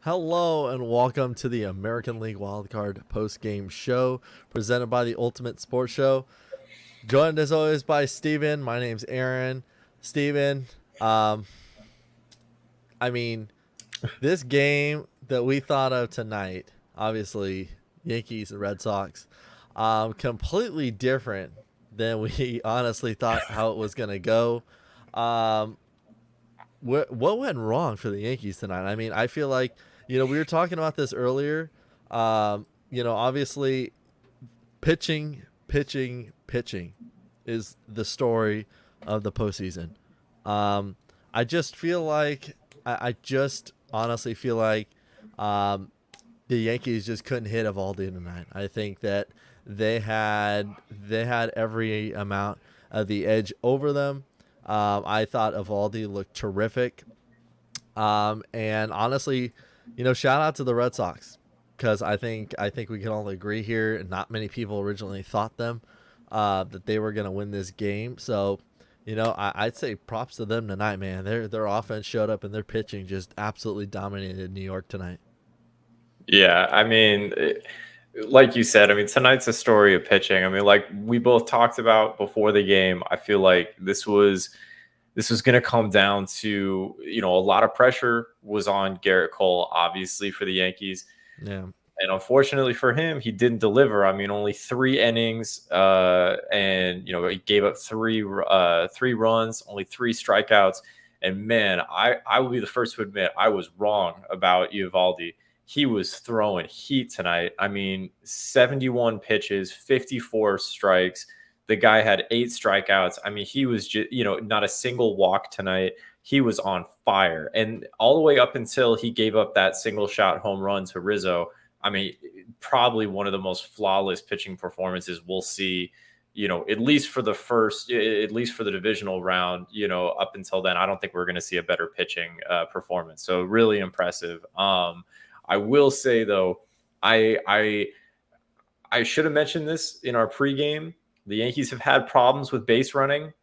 Hello and welcome to the American League Wildcard post-game show presented by the Ultimate Sports Show. Joined as always by Steven. My name's Aaron. Steven, um, I mean, this game that we thought of tonight, obviously Yankees and Red Sox, completely different than we honestly thought how it was going to go. Um, what went wrong for the Yankees tonight? I mean, I feel like we were talking about this earlier. Obviously, pitching is the story of the postseason. Um, I just feel like I just honestly feel like um, the Yankees just couldn't hit Evaldi tonight. I think that they had every amount of the edge over them. I thought Evaldi looked terrific. And honestly, shout out to the Red Sox because I think we can all agree here. And not many people originally thought that they were going to win this game. So, I'd say props to them tonight, man. Their offense showed up and their pitching just absolutely dominated New York tonight. Yeah, I mean, like you said, I mean, tonight's a story of pitching. I mean, like we both talked about before the game, I feel like this was going to come down to, a lot of pressure was on Garrett Cole, obviously for the Yankees. Yeah. And unfortunately for him, he didn't deliver. I mean, only 3 innings, and he gave up three runs, only 3 strikeouts. And man, I will be the first to admit I was wrong about Eovaldi. He was throwing heat tonight. I mean, 71 pitches, 54 strikes. The guy had 8 strikeouts. I mean, he was just, not a single walk tonight. He was on fire. And all the way up until he gave up that single shot home run to Rizzo, I mean, probably one of the most flawless pitching performances we'll see, at least for the divisional round, up until then. I don't think we're going to see a better pitching performance. So really impressive. I will say, though, I should have mentioned this in our pregame. The Yankees have had problems with base running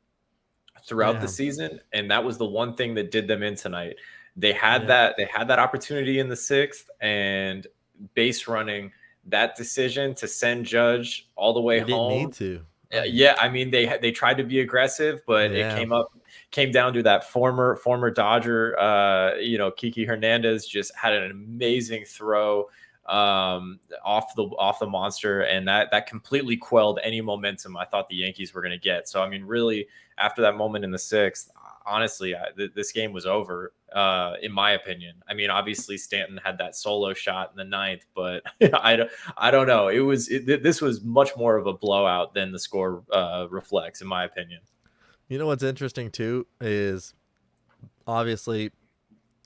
throughout the Yeah. season, and that was the one thing that did them in tonight. They had Yeah. that opportunity in the sixth, and base running, that decision to send Judge all the way They didn't need home. to. I mean, Yeah, I mean they tried to be aggressive, but it yeah. came down to that former Dodger, Kiki Hernandez just had an amazing throw off the monster, and that completely quelled any momentum I thought the Yankees were going to get. So I mean, really, after that moment in the sixth, honestly, this game was over, in my opinion. I mean, obviously Stanton had that solo shot in the ninth, but I don't know. This was much more of a blowout than the score reflects, in my opinion. You know what's interesting too is obviously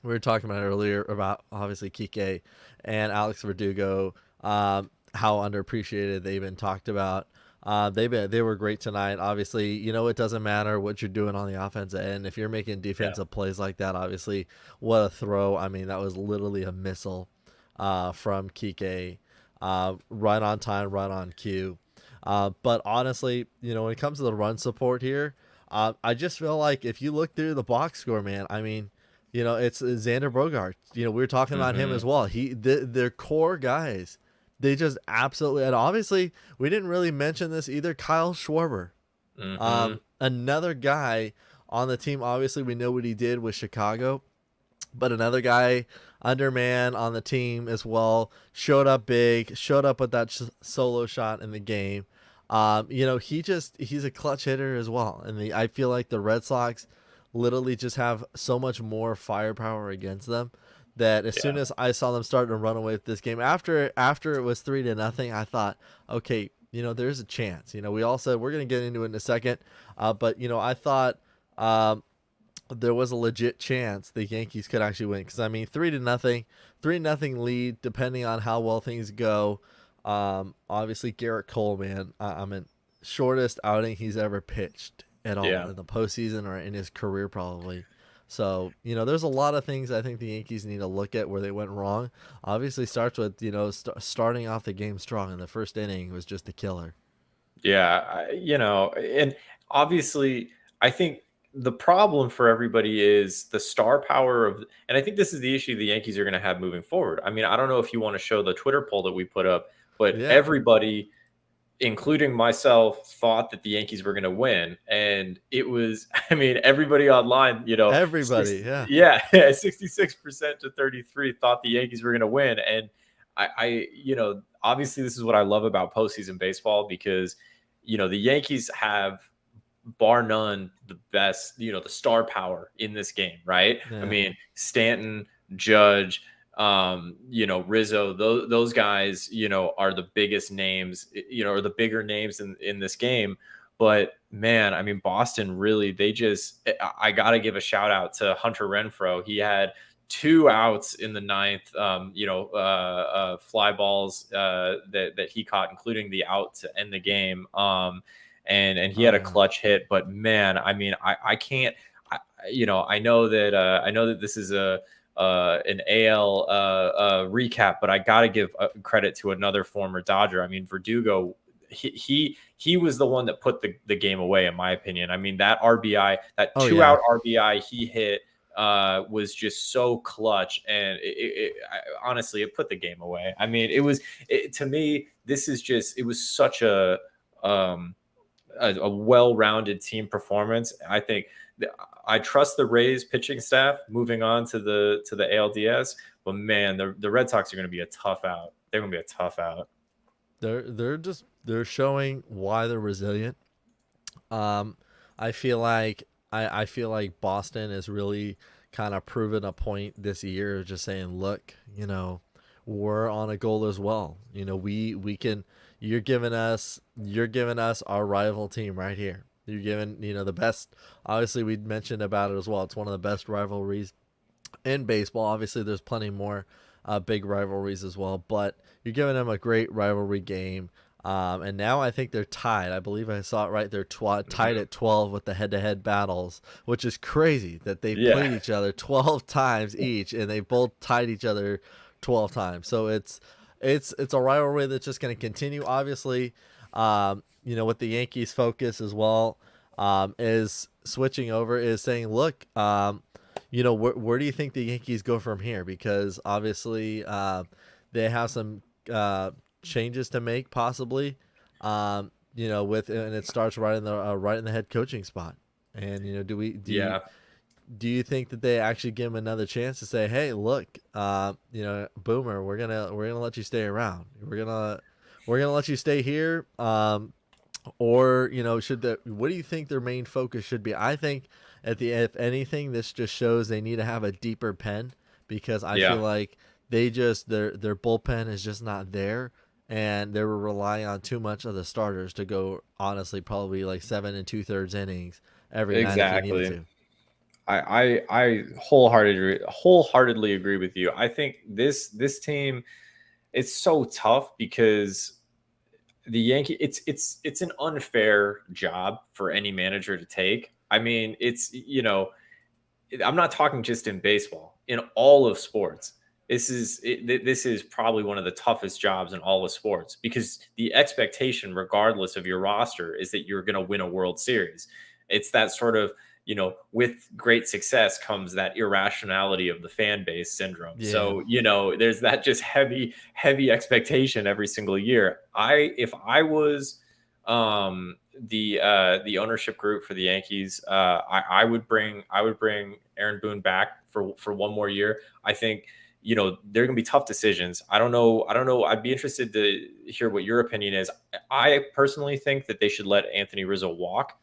we were talking about earlier about obviously Kike and Alex Verdugo, how underappreciated they've been talked about. They were great tonight. Obviously, it doesn't matter what you're doing on the offensive end. If you're making Yeah, defensive plays like that, obviously, what a throw! I mean, that was literally a missile from Kike, right on time, right on cue. But honestly, when it comes to the run support here, I just feel like if you look through the box score, man, I mean, it's Xander Bogart. We were talking about him as hmm well. Their core guys, they just absolutely, and obviously we didn't really mention this either. Kyle Schwarber, hmm another guy on the team. Obviously, we know what he did with Chicago, but another guy, underman on the team as well, showed up big, showed up with that solo shot in the game. He's a clutch hitter as well, and I feel like the Red Sox literally just have so much more firepower against them that as soon yeah. as I saw them starting to run away with this game after it was 3-0, I thought, okay, there's a chance. We all said we're gonna get into it in a second, but I thought there was a legit chance the Yankees could actually win because I mean 3-0, 3-0 lead depending on how well things go. Obviously Garrett Cole, man, I mean shortest outing he's ever pitched at all Yeah. in the postseason or in his career probably. So there's a lot of things I think the Yankees need to look at where they went wrong. Obviously starts with starting off the game strong, and the first inning was just a killer. Yeah, and obviously, I think the problem for everybody is the star power of, and I think this is the issue the Yankees are going to have moving forward. I mean, I don't know if you want to show the Twitter poll that we put up, but Yeah, everybody, including myself, thought that the Yankees were going to win. And it was, I mean, everybody online, everybody. Yeah, yeah, 66% to 33 thought the Yankees were going to win. And obviously this is what I love about postseason baseball because, the Yankees have, bar none, the best, the star power in this game, right? I yeah, mean, Stanton, Judge, Rizzo, those guys, are the biggest names, or the bigger names in this game. But man, I mean, Boston really, I got to give a shout out to Hunter Renfroe. He had 2 outs in the ninth, fly balls that he caught, including the out to end the game. And he oh had a yeah. clutch hit. But man, I mean, I can't. I know that this is an AL recap, but I got to give credit to another former Dodger. I mean, Verdugo. He was the one that put the game away, in my opinion. I mean, that RBI, that Oh two yeah. out RBI he hit was just so clutch, and honestly, it put the game away. I mean, to me, it was such um, a well-rounded team performance. I think I trust the Rays pitching staff moving on to the ALDS, but man, the Red Sox are going to be a tough out. They're going to be a tough out. They're showing why they're resilient. Um, I feel like I feel like Boston is really kind of proven a point this year, just saying, look, we're on a goal as well. We can. You're giving us our rival team right here. You're giving the best. Obviously, we mentioned about it as well. It's one of the best rivalries in baseball. Obviously, there's plenty more big rivalries as well, but you're giving them a great rivalry game. And now I think they're tied. I believe I saw it right. They're tied Mhm. at 12 with the head-to-head battles, which is crazy that they've Yeah, played each other 12 times each, and they both tied each other 12 times. So it's a rivalry that's just going to continue. Obviously, with the Yankees' focus as well, is switching over, is saying, look, where do you think the Yankees go from here? Because obviously, they have some changes to make, possibly. And it starts right in the head coaching spot. And yeah, do you think that they actually give him another chance to say, hey, look, Boomer, we're gonna let you stay around. We're gonna let you stay here. Or what do you think their main focus should be? I think if anything, this just shows they need to have a deeper pen, because I yeah. feel like their bullpen is just not there, and they were relying on too much of the starters to go, honestly, probably like 7 2/3 innings every night if they needed Exactly. to. I wholeheartedly agree with you. I think this team, it's so tough because the Yankee, it's an unfair job for any manager to take. I mean, I'm not talking just in baseball, in all of sports. This is probably one of the toughest jobs in all of sports, because the expectation, regardless of your roster, is that you're going to win a World Series. It's that sort of, with great success comes that irrationality of the fan base syndrome. Yeah, So, there's that just heavy expectation every single year. If I was the ownership group for the Yankees, I would bring Aaron Boone back for one more year. I think, there are going to be tough decisions. I don't know. I'd be interested to hear what your opinion is. I personally think that they should let Anthony Rizzo walk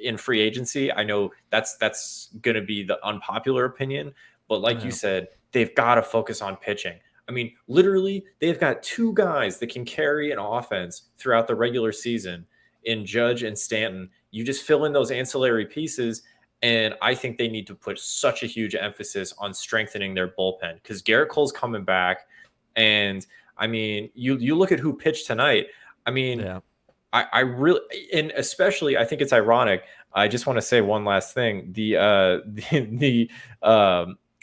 in free agency. I know that's going to be the unpopular opinion, but like you yeah, said, they've got to focus on pitching. I mean, literally, they've got two guys that can carry an offense throughout the regular season in Judge and Stanton. You just fill in those ancillary pieces, and I think they need to put such a huge emphasis on strengthening their bullpen, because Garrett Cole's coming back, and I mean, you look at who pitched tonight. I mean, yeah. I really, and especially, I think it's ironic. I just want to say one last thing. The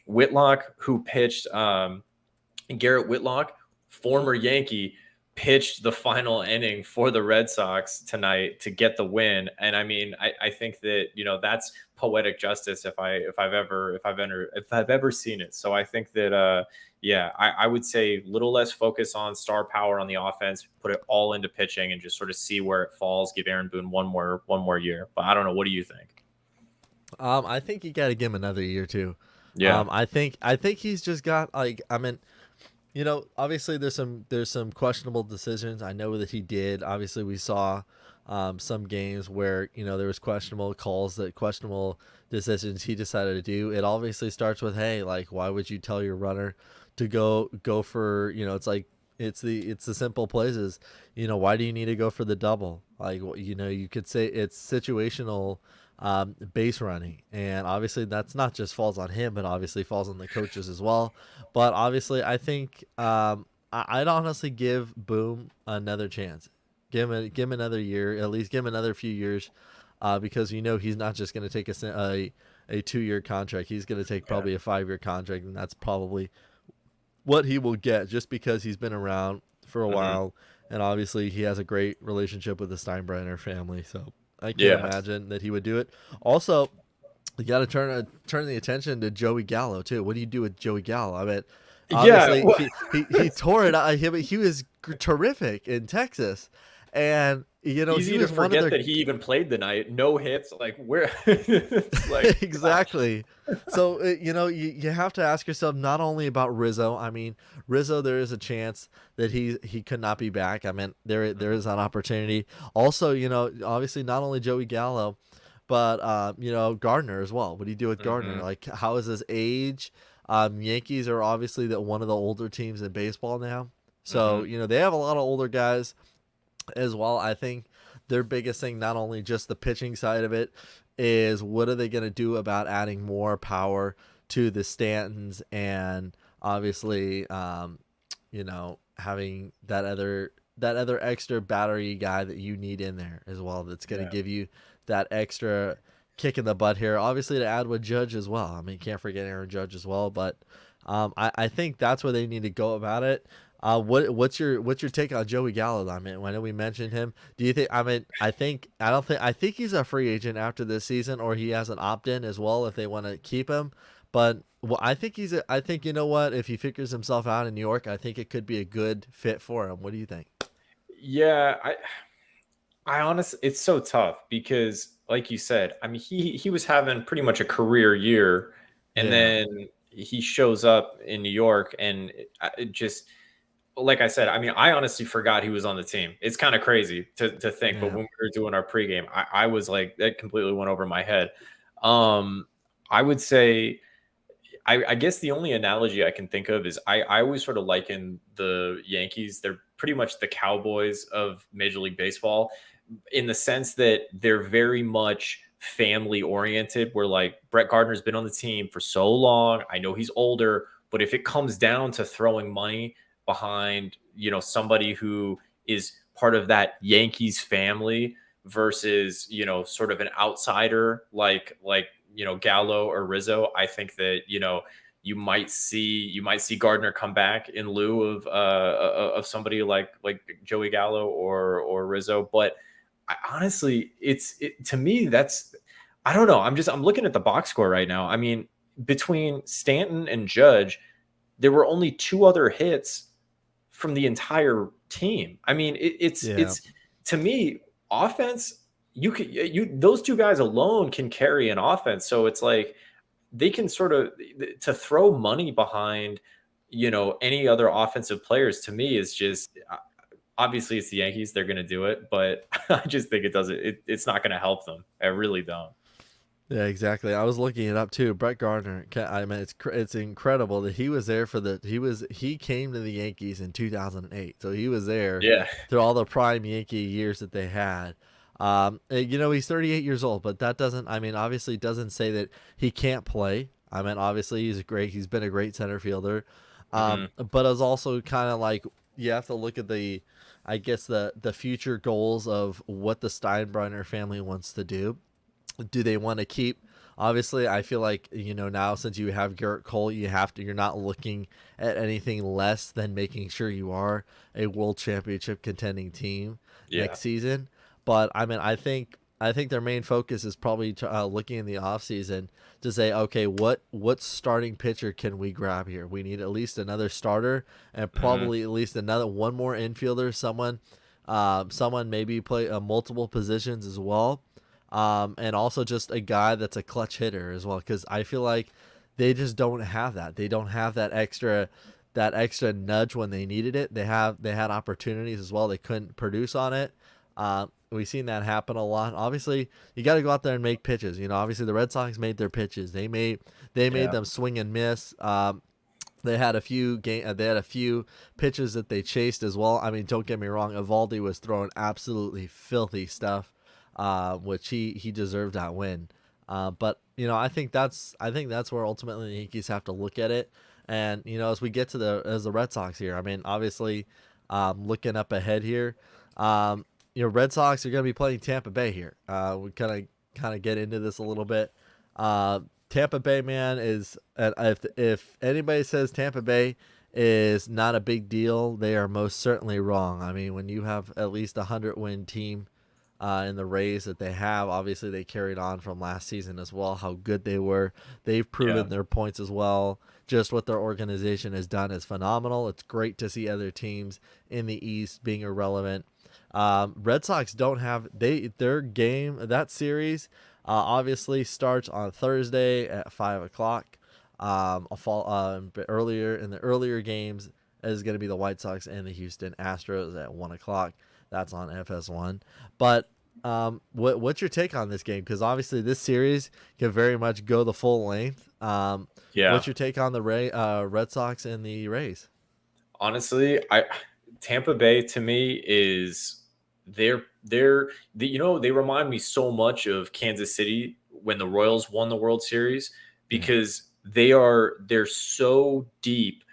Whitlock who pitched, Garrett Whitlock, former Yankee, pitched the final inning for the Red Sox tonight to get the win. And I mean, I think that, that's poetic justice if I've ever seen it. So I think that yeah, I would say little less focus on star power on the offense, put it all into pitching and just sort of see where it falls, give Aaron Boone one more year. But I don't know. What do you think? I think you got to give him another year too. Yeah. I think he's just got like I mean, obviously there's some questionable decisions. I know that he did. Obviously, we saw some games where there was questionable calls, that questionable decisions he decided to do. It obviously starts with, hey, like, why would you tell your runner to go for, it's like it's the simple plays. Why do you need to go for the double? Like, you could say it's situational base running, and obviously that's not just falls on him, but obviously falls on the coaches as well. But obviously, I think I'd honestly give Boom another chance. Give him another year, at least give him another few years, because he's not just going to take a 2-year contract. He's going to take Yeah. probably a 5-year contract, and that's probably what he will get, just because he's been around for a Hmm. while, and obviously he has a great relationship with the Steinbrenner family. So I can't Yeah. imagine that he would do it. Also, you got to turn the attention to Joey Gallo too. What do you do with Joey Gallo? I mean, Yeah. obviously he tore it out. He was terrific in Texas, and he Easy to was one of forget their that he even played the night. No hits. Like where? It's like, gosh. exactly. So you have to ask yourself not only about Rizzo. I mean, Rizzo, there is a chance that he could not be back. I mean, there is that opportunity. Also, obviously not only Joey Gallo, but Gardner as well. What do you do with Gardner? Hmm. Like, how is his age? Yankees are obviously one of the older teams in baseball now. So Hmm. they have a lot of older guys as well. I think their biggest thing, not only just the pitching side of it, is what are they going to do about adding more power to the Stantons, and obviously, having that other extra battery guy that you need in there as well. That's going to Yeah. give you that extra kick in the butt here. Obviously, to add with Judge as well. I mean, you can't forget Aaron Judge as well. But I think that's where they need to go about it. What's your take on Joey Gallo? I mean, I know we mentioned him. Do you think? I mean, I think he's a free agent after this season, or he has an opt in as well if they want to keep him. But I think I think you know what? If he figures himself out in New York, I think it could be a good fit for him. What do you think? Yeah. I honestly, it's so tough because, like you said, I mean, he was having pretty much a career year, and Yeah, then he shows up in New York, and it just, like I said, I mean, I honestly forgot he was on the team. It's kind of crazy to think, but yeah, when we were doing our pregame, I was like, that completely went over my head. Um, I would say, I guess the only analogy I can think of is I always sort of liken the Yankees. They're pretty much the Cowboys of Major League Baseball, in the sense that they're very much family oriented. Where like Brett Gardner's been on the team for so long. I know he's older, but if it comes down to throwing money behind, somebody who is part of that Yankees family versus, sort of an outsider like Gallo or Rizzo, I think that, you might see Gardner come back in lieu of somebody like Joey Gallo or Rizzo. But honestly, to me, that's, I don't know. I'm looking at the box score right now. I mean, between Stanton and Judge, there were only two other hits from the entire team. I mean, yeah. it's to me, offense. You those two guys alone can carry an offense. So it's like they can sort of, to throw money behind, any other offensive players, to me is just, obviously it's the Yankees, they're going to do it, but I just think it's not going to help them. I really don't. Yeah, exactly. I was looking it up too. Brett Gardner. I mean, it's incredible that he was there for he came to the Yankees in 2008, so he was there Yeah. through all the prime Yankee years that they had. He's 38 years old, but that doesn't. I mean, obviously, doesn't say that he can't play. I mean, obviously, he's been a great center fielder, Hmm. but it's also kind of like you have to look at I guess the future goals of what the Steinbrenner family wants to do. Do they want to keep Obviously, I feel like now since you have Garrett Cole, you're not looking at anything less than making sure you are a world championship contending team Yeah. next season. But I mean, I think their main focus is probably looking in the offseason to say, okay, what starting pitcher can we grab here? We need at least another starter and Hmm. probably at least another one more infielder, someone maybe play multiple positions as well, and also just a guy that's a clutch hitter as well. Because I feel like they just don't have that. They don't have that extra nudge when they needed it. They had opportunities as well. They couldn't produce on it. We've seen that happen a lot. Obviously, you got to go out there and make pitches. Obviously the Red Sox made their pitches. They made Yeah. them swing and miss. They had a few pitches that they chased as well. I mean, don't get me wrong, Evaldi was throwing absolutely filthy stuff, which he deserved that win. But I think that's where ultimately the Yankees have to look at it. And as we get to the Red Sox here, I mean, obviously, looking up ahead here, Red Sox are going to be playing Tampa Bay here. We kind of get into this a little bit. Tampa Bay, man, if anybody says Tampa Bay is not a big deal, they are most certainly wrong. I mean, when you have at least a 100-win team in the Rays that they have, obviously they carried on from last season as well. How good they were, they've Yeah. proven their points as well. Just what their organization has done is phenomenal. It's great to see other teams in the East being irrelevant. Red Sox don't have their game that series obviously starts on Thursday at 5 o'clock. A fall earlier in the earlier games is going to be the White Sox and the Houston Astros at 1 o'clock. That's on FS1. But what's your take on this game? Because obviously this series can very much go the full length. Yeah. What's your take on the Red Sox and the Rays? Honestly, I Tampa Bay to me is they remind me so much of Kansas City when the Royals won the World Series Yeah. because they're so deep.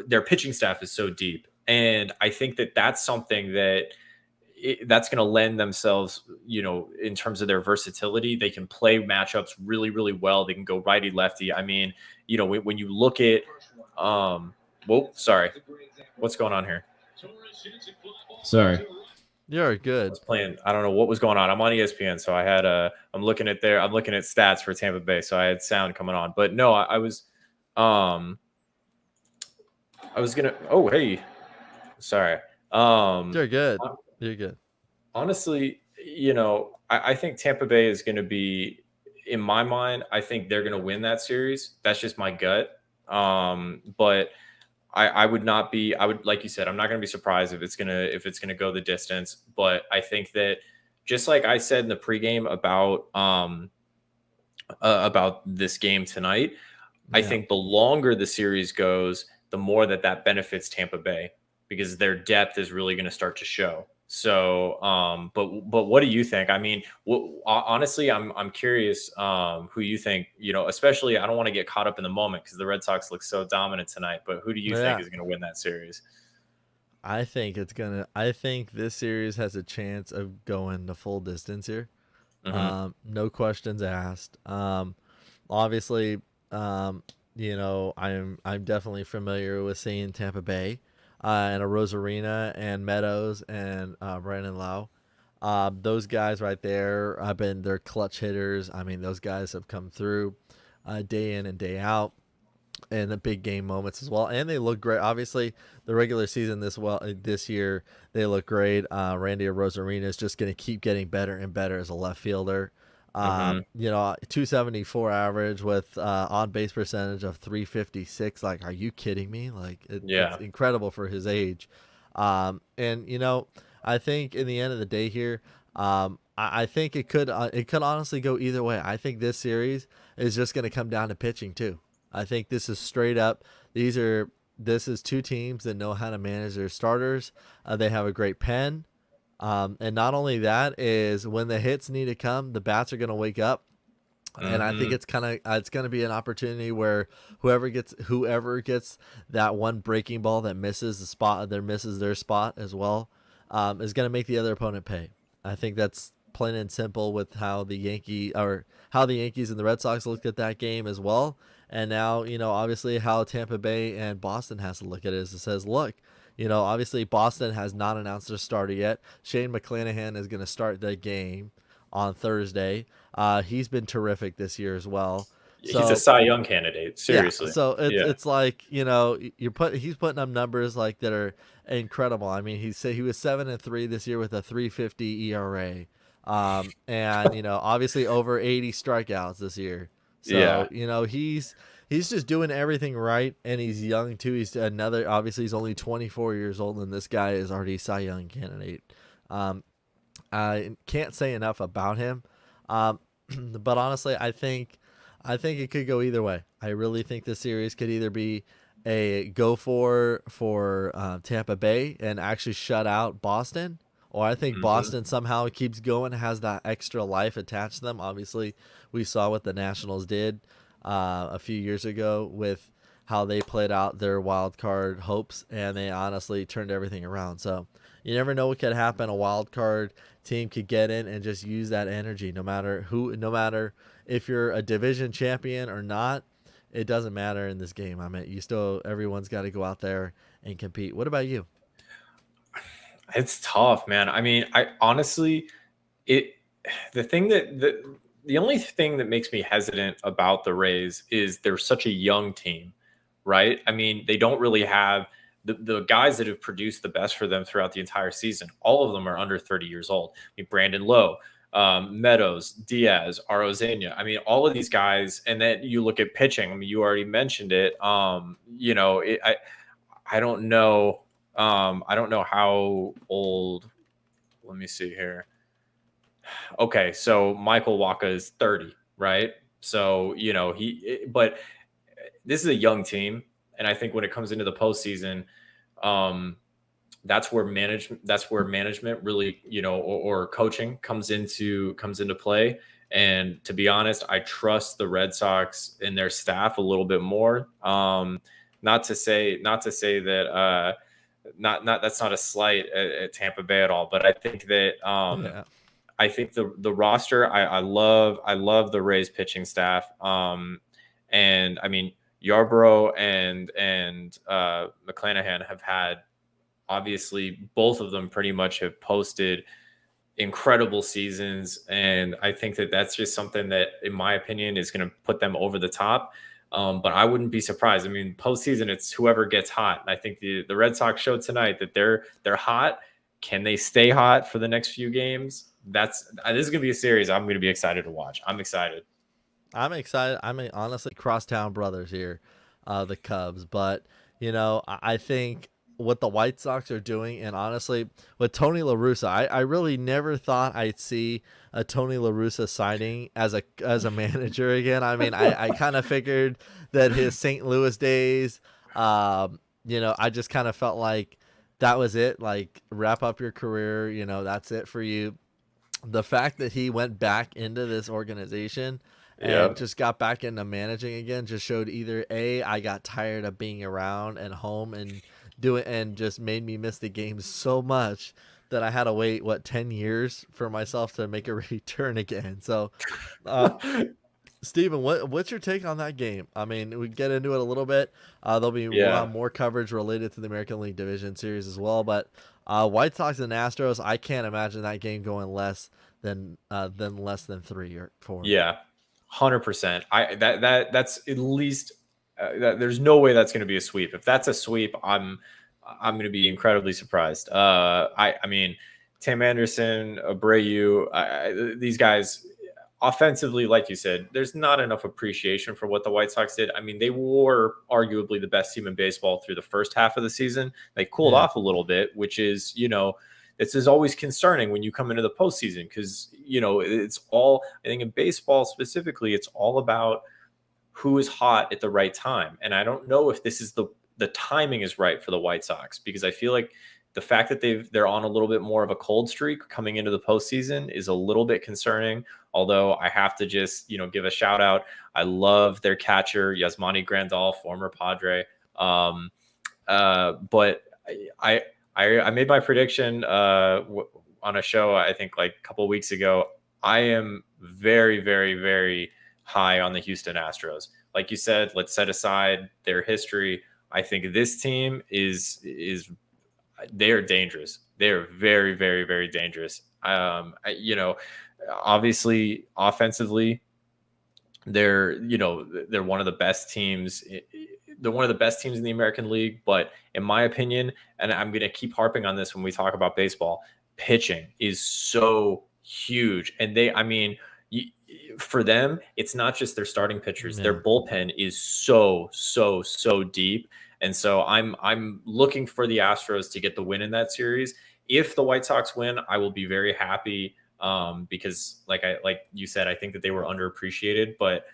Their pitching staff is so deep, and I think that that's something that's going to lend themselves, in terms of their versatility. They can play matchups really, really well. They can go righty lefty. I mean, when you look at, whoa, sorry, what's going on here? Sorry, I You're good. was playing. I don't know what was going on. I'm on ESPN, so I'm looking at stats for Tampa Bay, so I had sound coming on. But no, um, I was gonna. Oh, hey, sorry. You're good. You're good. Honestly, I think Tampa Bay is going to be, in my mind, I think they're going to win that series. That's just my gut. But I would not be. I would, like you said, I'm not going to be surprised if it's gonna go the distance. But I think that, just like I said in the pregame about this game tonight, I Yeah. think the longer the series goes, the more that benefits Tampa Bay because their depth is really going to start to show. So, but what do you think? I mean, honestly, I'm curious who you think. Especially I don't want to get caught up in the moment because the Red Sox look so dominant tonight. But who do you think Yeah. is going to win that series? I think this series has a chance of going the full distance here. Hmm. No questions asked. Obviously, I'm definitely familiar with seeing Tampa Bay, and a Rosarina and Meadows and Brandon Lau. Those guys right there have been their clutch hitters. I mean, those guys have come through day in and day out in the big game moments as well, and they look great. Obviously, the regular season this year they look great. Randy Rosarina is just going to keep getting better and better as a left fielder. Hmm. 274 average with on base percentage of 356. Like, are you kidding me? Like, it's Yeah. incredible for his age. And I think in the end of the day here, I think it could honestly go either way. I think this series is just going to come down to pitching too. I think this is straight up. This is two teams that know how to manage their starters. They have a great pen, and not only that is when the hits need to come, the bats are going to wake up. And I think Hmm. it's going to be an opportunity where whoever gets that one breaking ball that misses their spot as well, is going to make the other opponent pay. I think that's plain and simple with how the Yankees and the Red Sox looked at that game as well. And now, obviously how Tampa Bay and Boston has to look at it is it says, look, obviously Boston has not announced their starter yet. Shane McClanahan is going to start the game on Thursday. He's been terrific this year as well. He's a So Cy Young candidate. yeah, Seriously. so Yeah. it's like he's putting up numbers like that are incredible. I mean, he was 7-3 this year with a 3.50 ERA, and obviously over 80 strikeouts this year. Yeah. So he's just doing everything right, and he's young too. He's only 24 years old, and this guy is already Cy Young candidate. Um, I can't say enough about him. But honestly, I think it could go either way. I really think this series could either be a go for Tampa Bay and actually shut out Boston, or I think Hmm. Boston somehow keeps going, has that extra life attached to them. Obviously, we saw what the Nationals did a few years ago with how they played out their wild card hopes, and they honestly turned everything around. So you never know what could happen. A wild card team could get in and just use that energy, no matter if you're a division champion or not. It doesn't matter in this game. I mean, everyone's got to go out there and compete. What about you? It's tough, man. I mean, I honestly, it the thing that the only thing that makes me hesitant about the Rays is they're such a young team, right? I mean, they don't really have the guys that have produced the best for them throughout the entire season. All of them are under 30 years old. I mean, Brandon Lowe, Meadows, Diaz, Arozena. I mean, all of these guys. And then you look at pitching. I mean, you already mentioned it. I don't know. I don't know how old. Let me see here. Okay, so Michael Waka is 30, right? So but this is a young team, and I think when it comes into the postseason, um, that's where management really, or coaching comes into play. And to be honest, I trust the Red Sox and their staff a little bit more. Not to say that not that's not a slight at Tampa Bay at all, but I think that Yeah. the roster, I love the Rays pitching staff. And I mean Yarbrough and McClanahan have had, obviously both of them pretty much have posted incredible seasons, and I think that that's just something that, in my opinion, is going to put them over the top. But I wouldn't be surprised. I mean, postseason, it's whoever gets hot. And I think the Red Sox showed tonight that they're hot. Can they stay hot for the next few games? This is going to be a series I'm going to be excited to watch. I'm excited. I'm excited. I mean, honestly, crosstown brothers here, the Cubs. But I think what the White Sox are doing, and honestly, with Tony La Russa, I really never thought I'd see a Tony La Russa signing as a manager again. I mean, I kind of figured that his St. Louis days, I just kind of felt like that was it. Like, wrap up your career. That's it for you. The fact that he went back into this organization and Yep. just got back into managing again just showed either A, I got tired of being around and home and doing, and just made me miss the game so much that I had to wait 10 years for myself to make a return again. So uh Steven, what's your take on that game? I mean, we get into it a little bit. We'll have Yeah. more coverage related to the American League Division Series as well. But White Sox and Astros, I can't imagine that game going less than 3 or 4. Yeah. 100%. That's at least there's no way that's going to be a sweep. If that's a sweep, I'm going to be incredibly surprised. I mean, Tim Anderson, Abreu, these guys offensively, like you said, there's not enough appreciation for what the White Sox did. I mean, they were arguably the best team in baseball through the first half of the season. They cooled Yeah. off a little bit, which is, this is always concerning when you come into the postseason, because, it's all, I think in baseball specifically, it's all about who is hot at the right time. And I don't know if this is the timing is right for the White Sox, because I feel like the fact that they're on a little bit more of a cold streak coming into the postseason is a little bit concerning. Although I have to just give a shout out. I love their catcher Yasmani Grandal, former Padre. But I made my prediction on a show, I think like a couple of weeks ago, I am very, very, very high on the Houston Astros. Like you said, let's set aside their history. I think this team is they are dangerous. They are very, very, very dangerous. Obviously, offensively, they're one of the best teams. They're one of the best teams in the American League. But in my opinion, and I'm going to keep harping on this when we talk about baseball, pitching is so huge. And I mean, for them, it's not just their starting pitchers. Their bullpen is so, so, so deep. And so I'm looking for the Astros to get the win in that series. If the White Sox win, I will be very happy, because like you said, I think that they were underappreciated. But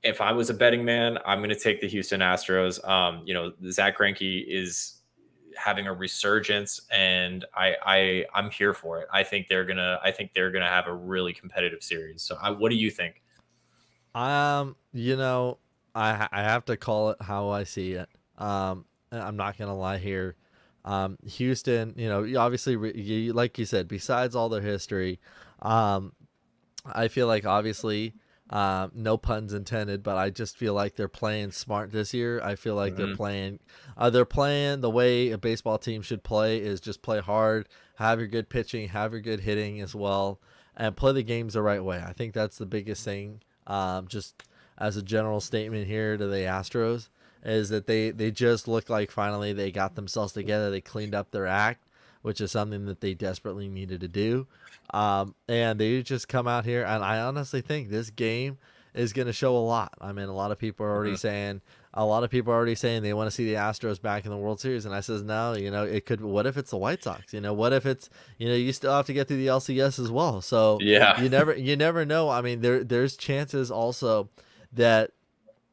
if I was a betting man, I'm going to take the Houston Astros. Zach Greinke is having a resurgence, and I'm here for it. I think they're gonna have a really competitive series. So, what do you think? You know, I have to call it how I see it. I'm not gonna lie here. Houston, obviously, like you said, besides all their history, I feel like obviously, no puns intended, but I just feel like they're playing smart this year. I feel like they're playing the way a baseball team should play, is just play hard, have your good pitching, have your good hitting as well, and play the games the right way. I think that's the biggest thing. Just as a general statement here to the Astros, is that they just look like finally they got themselves together. They cleaned up their act, which is something that they desperately needed to do. And they just come out here, and I honestly think this game is going to show a lot. I mean, a lot of people are already saying they want to see the Astros back in the World Series, and I says no. It could. What if it's the White Sox? What if it's you still have to get through the LCS as well. So Yeah, you never know. I mean, there's chances also that,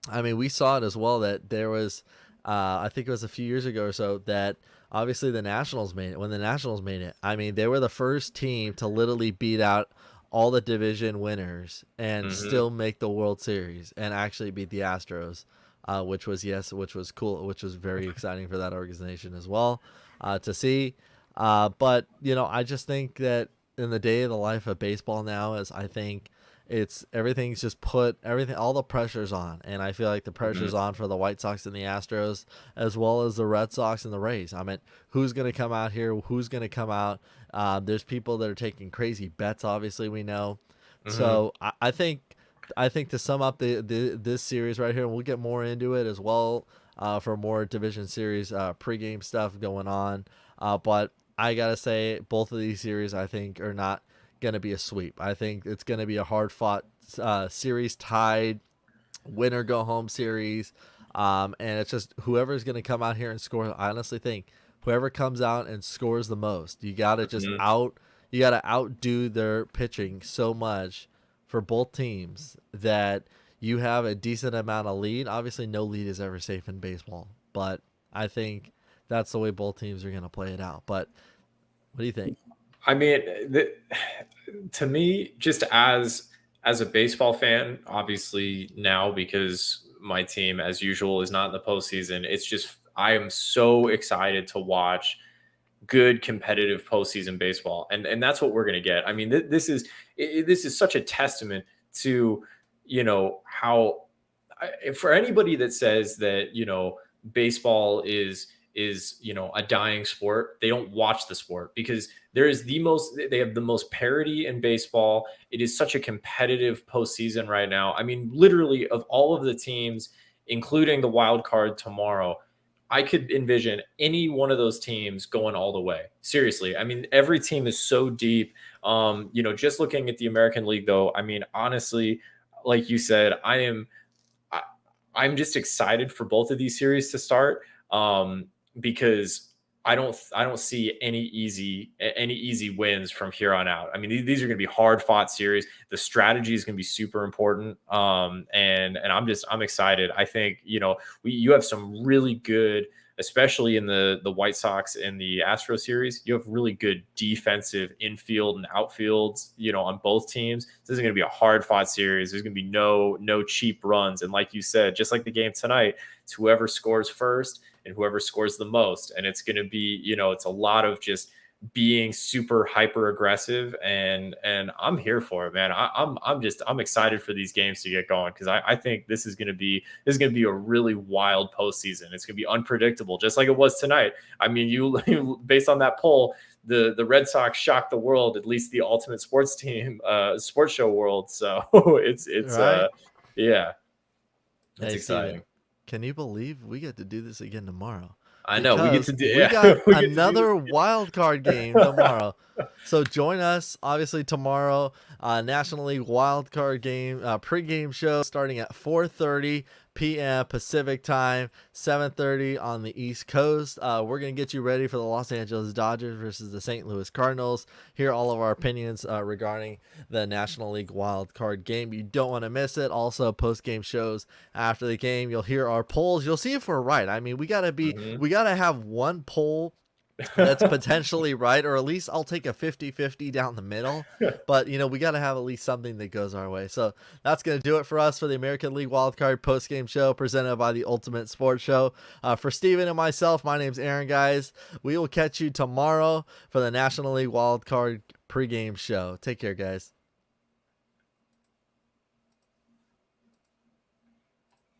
I mean, we saw it as well, that there was, I think it was a few years ago or so, that obviously the Nationals made it. When the Nationals made it, I mean, they were the first team to literally beat out all the division winners and still make the World Series and actually beat the Astros, which was cool, which was very exciting for that organization as well, to see. But I just think that in the day of the life of baseball now, is I think everything's just all the pressure's on, and I feel like the pressure's on for the White Sox and the Astros, as well as the Red Sox and the Rays. I mean, who's going to come out here? Who's going to come out? There's people that are taking crazy bets, obviously, we know. So I think to sum up this series right here, and we'll get more into it as well, for more division series pregame stuff going on. But I gotta say, both of these series I think are not going to be a sweep. I think it's going to be a hard fought series, tied, winner go home series. And it's just whoever's going to come out here and score. I honestly think whoever comes out and scores the most, you got to outdo their pitching so much for both teams that you have a decent amount of lead. Obviously, no lead is ever safe in baseball, but I think that's the way both teams are going to play it out. But what do you think? I mean, to me, just as a baseball fan, obviously now, because my team, as usual, is not in the postseason, it's just I am so excited to watch good competitive postseason baseball, and that's what we're going to get. I mean, this is such a testament to how, for anybody that says that baseball is a dying sport, they don't watch the sport, because they have the most parity in baseball. It is such a competitive postseason right now. I mean, literally, of all of the teams, including the wild card tomorrow, I could envision any one of those teams going all the way. Seriously. I mean, every team is so deep. Just looking at the American League, though, I mean, honestly, like you said, I'm just excited for both of these series to start. Because I don't see any easy wins from here on out. I mean, these are going to be hard fought series. The strategy is going to be super important. And I'm excited. I think, you have some really good, especially in the White Sox and the Astro series, you have really good defensive infield and outfield, on both teams. This is going to be a hard fought series. There's going to be no cheap runs. And like you said, just like the game tonight, it's whoever scores first and whoever scores the most. And it's going to be, it's a lot of just being super hyper aggressive, and I'm here for it, man. I'm excited for these games to get going, because I think this is gonna be a really wild postseason. It's gonna be unpredictable, just like it was tonight. I mean, you based on that poll, the Red Sox shocked the world, at least the Ultimate Sports Team, sports show world. So it's Right? yeah, it's Hey, Steven, exciting. can you believe we get to do this again tomorrow? I know we get Because to do we yeah got we get to do another wild card game this. tomorrow. So join us, obviously, tomorrow, National League wild card game pregame show starting at 4:30 p.m. Pacific time, 7:30 on the East Coast. We're gonna get you ready for the Los Angeles Dodgers versus the St. Louis Cardinals. Hear all of our opinions regarding the National League wild card game. You don't want to miss it. Also, post game shows after the game. You'll hear our polls. You'll see if we're right. I mean, Mhm. we gotta have one poll that's potentially right, or at least I'll take a 50-50 down the middle. But we got to have at least something that goes our way. So that's going to do it for us for the American League Wildcard postgame show presented by the Ultimate Sports Show. For Steven and myself, my name's Aaron, guys. We will catch you tomorrow for the National League Wildcard pregame show. Take care, guys.